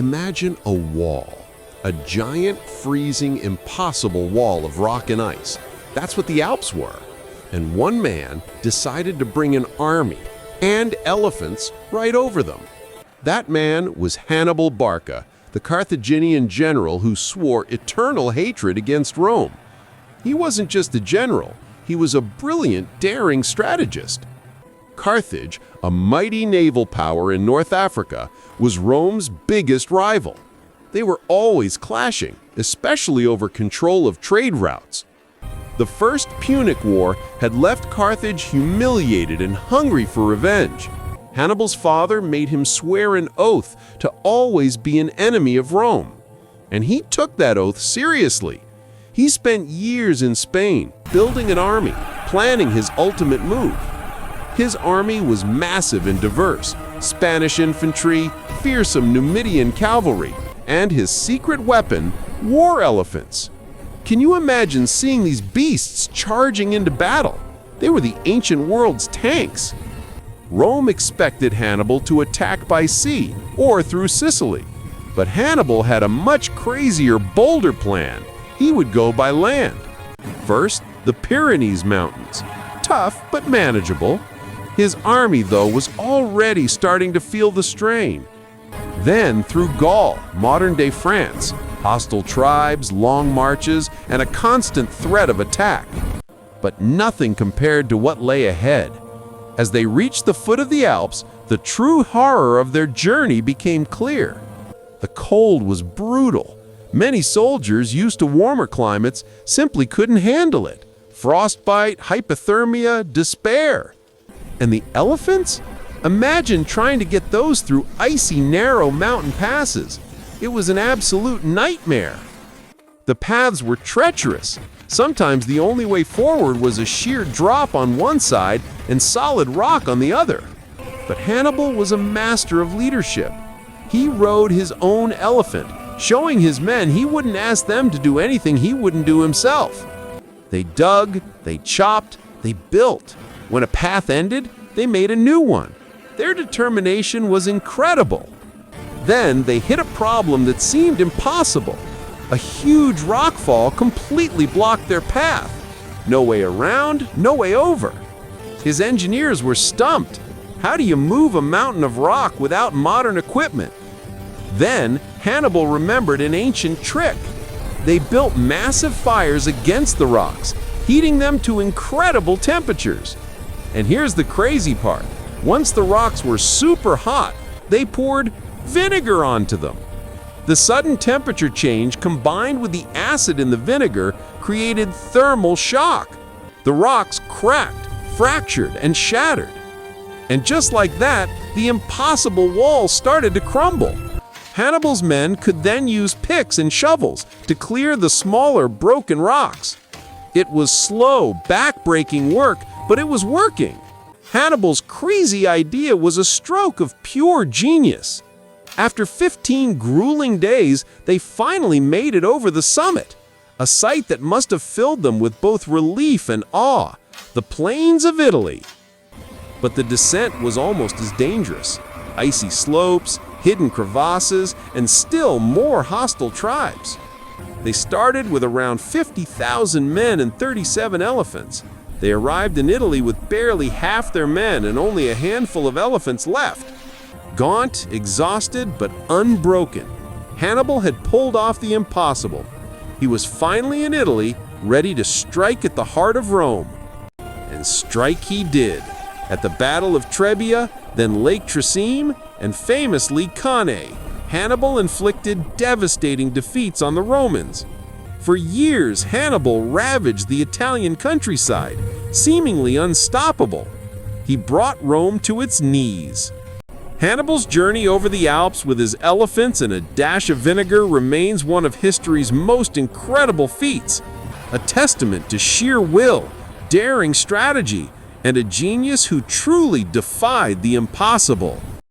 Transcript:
Imagine a wall, a giant, freezing, impossible wall of rock and ice. That's what the Alps were. And one man decided to bring an army and elephants right over them. That man was Hannibal Barca, the Carthaginian general who swore eternal hatred against Rome. He wasn't just a general, he was a brilliant, daring strategist. Carthage, a mighty naval power in North Africa, was Rome's biggest rival. They were always clashing, especially over control of trade routes. The First Punic War had left Carthage humiliated and hungry for revenge. Hannibal's father made him swear an oath to always be an enemy of Rome. And he took that oath seriously. He spent years in Spain, building an army, planning his ultimate move. His army was massive and diverse: Spanish infantry, fearsome Numidian cavalry, and his secret weapon, war elephants. Can you imagine seeing these beasts charging into battle? They were the ancient world's tanks. Rome expected Hannibal to attack by sea or through Sicily. But Hannibal had a much crazier, bolder plan. He would go by land. First, the Pyrenees Mountains. Tough, but manageable. His army, though, was already starting to feel the strain. Then through Gaul, modern-day France. Hostile tribes, long marches, and a constant threat of attack. But nothing compared to what lay ahead. As they reached the foot of the Alps, the true horror of their journey became clear. The cold was brutal. Many soldiers used to warmer climates simply couldn't handle it. Frostbite, hypothermia, despair. And the elephants? Imagine trying to get those through icy, narrow mountain passes. It was an absolute nightmare. The paths were treacherous. Sometimes the only way forward was a sheer drop on one side and solid rock on the other. But Hannibal was a master of leadership. He rode his own elephant, showing his men he wouldn't ask them to do anything he wouldn't do himself. They dug, they chopped, they built. When a path ended, they made a new one. Their determination was incredible. Then they hit a problem that seemed impossible. A huge rockfall completely blocked their path. No way around, no way over. His engineers were stumped. How do you move a mountain of rock without modern equipment? Then Hannibal remembered an ancient trick. They built massive fires against the rocks, heating them to incredible temperatures. And here's the crazy part. Once the rocks were super hot, they poured vinegar onto them. The sudden temperature change combined with the acid in the vinegar created thermal shock. The rocks cracked, fractured, and shattered. And just like that, the impossible wall started to crumble. Hannibal's men could then use picks and shovels to clear the smaller, broken rocks. It was slow, back-breaking work, but it was working. Hannibal's crazy idea was a stroke of pure genius. After 15 grueling days, they finally made it over the summit, a sight that must have filled them with both relief and awe, the plains of Italy. But the descent was almost as dangerous. Icy slopes, hidden crevasses, and still more hostile tribes. They started with around 50,000 men and 37 elephants. They arrived in Italy with barely half their men and only a handful of elephants left. Gaunt, exhausted, but unbroken, Hannibal had pulled off the impossible. He was finally in Italy, ready to strike at the heart of Rome. And strike he did, at the Battle of Trebia, then Lake Trasimene, and famously Cannae. Hannibal inflicted devastating defeats on the Romans. For years, Hannibal ravaged the Italian countryside, seemingly unstoppable. He brought Rome to its knees. Hannibal's journey over the Alps with his elephants and a dash of vinegar remains one of history's most incredible feats, a testament to sheer will, daring strategy, and a genius who truly defied the impossible.